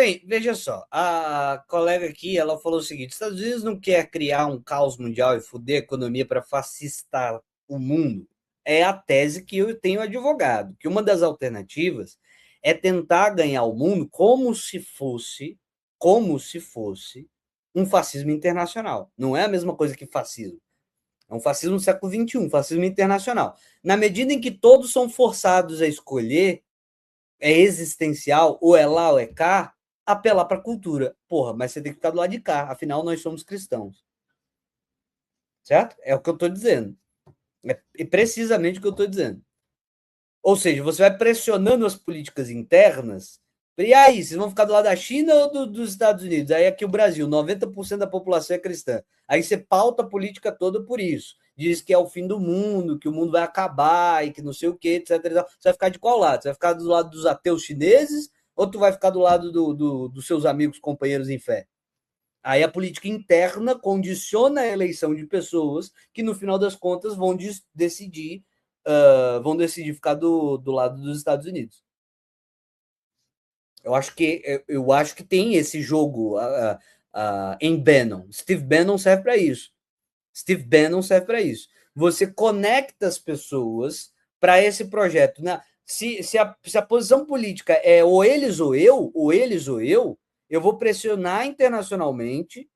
Bem, veja só, a colega aqui, ela falou o seguinte: os Estados Unidos não quer criar um caos mundial e foder a economia para fascistar o mundo. É a tese que eu tenho advogado, que uma das alternativas é tentar ganhar o mundo como se fosse um fascismo internacional. Não é a mesma coisa que fascismo. É um fascismo do século XXI, fascismo internacional. Na medida em que todos são forçados a escolher, é existencial, ou é lá ou é cá, apelar para a cultura. Porra, mas você tem que ficar do lado de cá, afinal nós somos cristãos. Certo? É o que eu estou dizendo. É precisamente o que eu estou dizendo. Ou seja, você vai pressionando as políticas internas. E aí, vocês vão ficar do lado da China ou dos Estados Unidos? Aí aqui o Brasil, 90% da população é cristã. Aí você pauta a política toda por isso. Diz que é o fim do mundo, que o mundo vai acabar e que não sei o que, etc. Você vai ficar de qual lado? Você vai ficar do lado dos ateus chineses ou tu vai ficar do lado dos seus amigos, companheiros em fé? Aí a política interna condiciona a eleição de pessoas que, no final das contas, vão decidir ficar do lado dos Estados Unidos. Eu acho que tem esse jogo em Bannon. Steve Bannon serve para isso. Steve Bannon serve para isso. Você conecta as pessoas para esse projeto. Né? Se a posição política é ou eles ou eu vou pressionar internacionalmente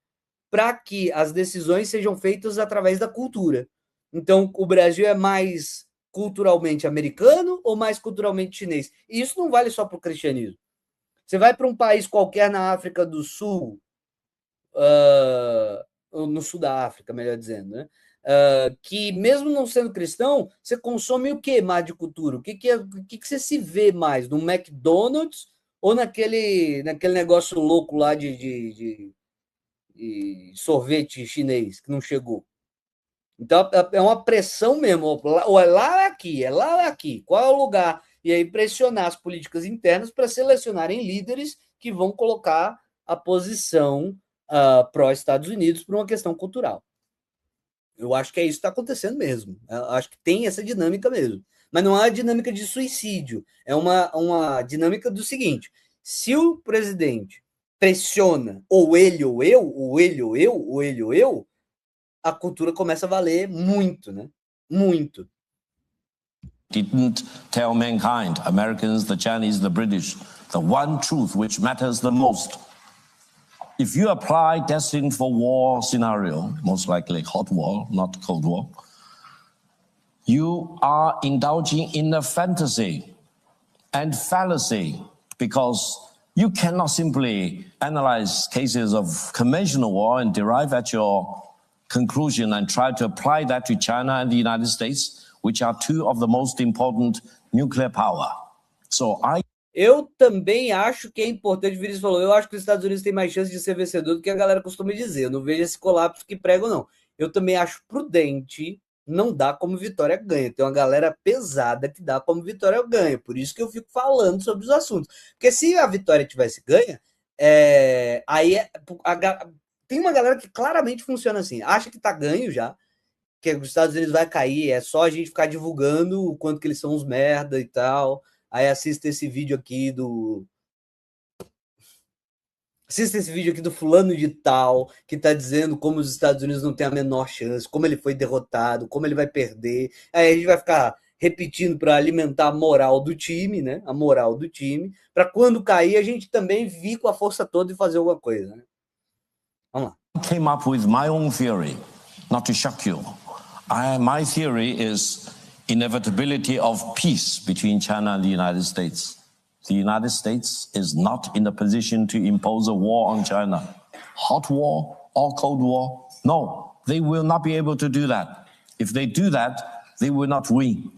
para que as decisões sejam feitas através da cultura. Então, o Brasil é mais culturalmente americano ou mais culturalmente chinês? E isso não vale só para o cristianismo. Você vai para um país qualquer na África do Sul, no sul da África, melhor dizendo, né? Que mesmo não sendo cristão, você consome o que mais de cultura? O que você se vê mais? No McDonald's ou naquele negócio louco lá de sorvete chinês que não chegou? Então é uma pressão mesmo, ou é lá ou é aqui, é lá ou é aqui, qual é o lugar? E aí pressionar as políticas internas para selecionarem líderes que vão colocar a posição pró-Estados Unidos por uma questão cultural. Eu acho que é isso que está acontecendo mesmo. Eu acho que tem essa dinâmica mesmo. Mas não é uma dinâmica de suicídio. É uma dinâmica do seguinte: se o presidente pressiona ou ele ou eu, ou ele ou eu, ou ele ou eu, a cultura começa a valer muito, né? Muito. Didn't tell mankind, Americans, the Chinese, the British, the one truth which matters the most. If you apply destined for war scenario, most likely hot war, not cold war, you are indulging in a fantasy and fallacy because you cannot simply analyze cases of conventional war and derive at your conclusion and try to apply that to China and the United States, which are two of the most important nuclear power. Eu também acho que é importante, o Vinícius falou, eu acho que os Estados Unidos têm mais chance de ser vencedor do que a galera costuma dizer. Eu não vejo esse colapso que pregam, não. Eu também acho prudente não dar como vitória ganha. Tem uma galera pesada que dá como vitória ganha. Por isso que eu fico falando sobre os assuntos. Porque se a vitória tivesse ganha, aí tem uma galera que claramente funciona assim. Acha que tá ganho já, que os Estados Unidos vai cair, é só a gente ficar divulgando o quanto que eles são uns merda e tal. Aí assista esse vídeo aqui do fulano de tal, que está dizendo como os Estados Unidos não têm a menor chance, como ele foi derrotado, como ele vai perder. Aí a gente vai ficar repetindo para alimentar a moral do time, né? A moral do time, para quando cair a gente também vir com a força toda e fazer alguma coisa, né? Vamos lá. I came up with my own theory, not to shock you. My theory is inevitability of peace between China and the United States. The United States is not in a position to impose a war on China. Hot war or cold war? No, they will not be able to do that. If they do that, they will not win.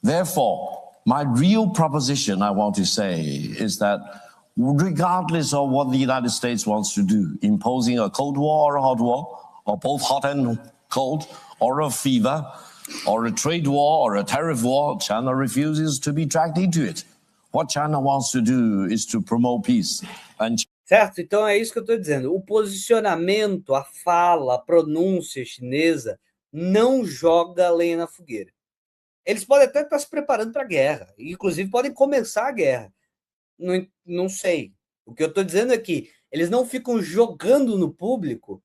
Therefore, my real proposition, I want to say, is that regardless of what the United States wants to do, imposing a cold war or a hot war, or both hot and cold, or a fever, or a trade war, or a tariff war, China refuses to be dragged into it. What China wants to do is to promote peace. Certo? Então é isso que eu estou dizendo. O posicionamento, a fala, a pronúncia chinesa não joga lenha na fogueira. Eles podem até estar se preparando para a guerra, inclusive podem começar a guerra. Não sei. O que eu estou dizendo é que eles não ficam jogando no público.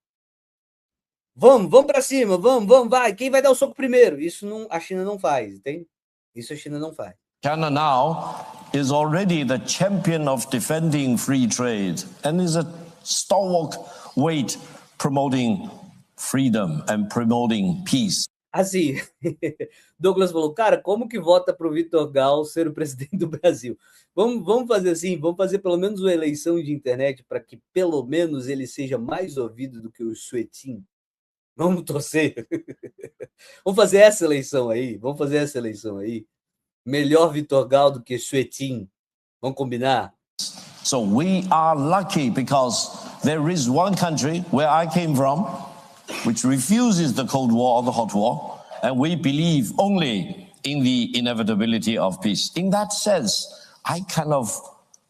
Vamos para cima, vamos, vai. Quem vai dar o soco primeiro? Isso não, a China não faz, entende? Isso a China não faz. China now is already the champion of defending free trade and is a stalwart weight promoting freedom and promoting peace. Assim, Douglas falou, cara, como que vota para o Vitor Gal ser o presidente do Brasil? Vamos fazer assim, vamos fazer pelo menos uma eleição de internet para que pelo menos ele seja mais ouvido do que o Suetin. Vamos torcer. Vamos fazer essa eleição aí. Melhor Vitor Gal do que Suetin. Vamos combinar? So we are lucky because there is one country where I came from which refuses the Cold War or the Hot War, and we believe only in the inevitability of peace. In that sense, I kind of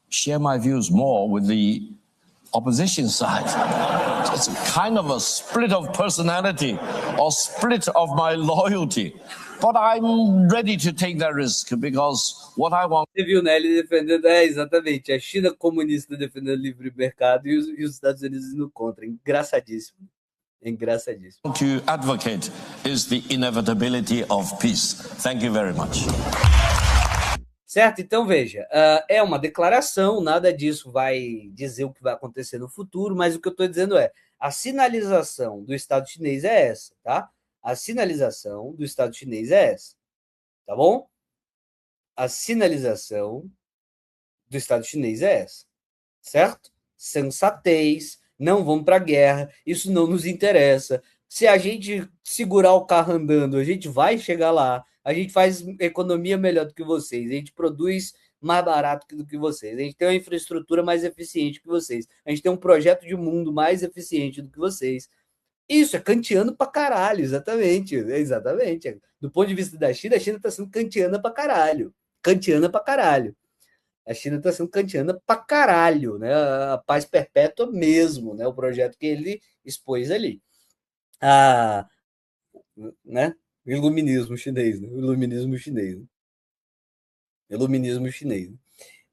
share my views more with the opposition side. It's kind of a split of personality or split of my loyalty. But I'm ready to take that risk because what I want... Você viu, né? Ele defendendo, exatamente, a China comunista defendendo o livre mercado e os Estados Unidos indo contra. Engraçadíssimo. To advocate is the inevitability of peace. Thank you very much. Certo? Então, veja, é uma declaração, nada disso vai dizer o que vai acontecer no futuro, mas o que eu estou dizendo é, a sinalização do Estado chinês é essa, tá? A sinalização do Estado chinês é essa, tá bom? A sinalização do Estado chinês é essa, certo? Sensatez, não vamos para a guerra, isso não nos interessa. Se a gente segurar o carro andando, a gente vai chegar lá, a gente faz economia melhor do que vocês, a gente produz mais barato do que vocês, a gente tem uma infraestrutura mais eficiente que vocês, a gente tem um projeto de mundo mais eficiente do que vocês. Isso é kantiano pra caralho, exatamente. Do ponto de vista da China, a China está sendo kantiana pra caralho. A China está sendo kantiana pra caralho, né? A paz perpétua mesmo, né? O projeto que ele expôs ali. Né? Iluminismo chinês, né? Iluminismo chinês.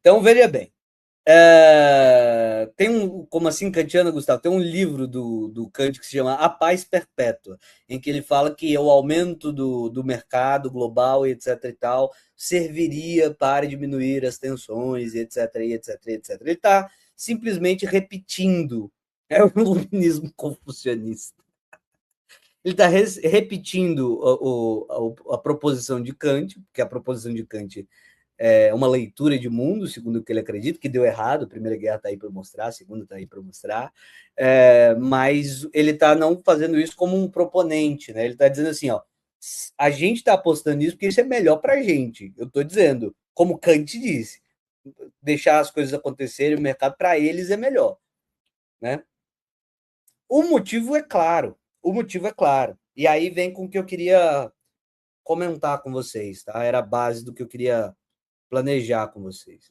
Então, veja bem. Tem como assim, kantiano, Gustavo? Tem um livro do Kant que se chama A Paz Perpétua, em que ele fala que o aumento do mercado global e etc e tal serviria para diminuir as tensões e etc, e etc, e etc. Ele está simplesmente repetindo, é o iluminismo confucionista. Ele está repetindo a proposição de Kant, porque a proposição de Kant é uma leitura de mundo, segundo o que ele acredita, que deu errado, a Primeira Guerra está aí para mostrar, a Segunda está aí para mostrar, mas ele está não fazendo isso como um proponente, né? Ele está dizendo assim, ó, a gente está apostando nisso porque isso é melhor para a gente. Eu estou dizendo, como Kant disse, deixar as coisas acontecerem, o mercado para eles é melhor, né? O motivo é claro. E aí vem com o que eu queria comentar com vocês, tá? Era a base do que eu queria planejar com vocês.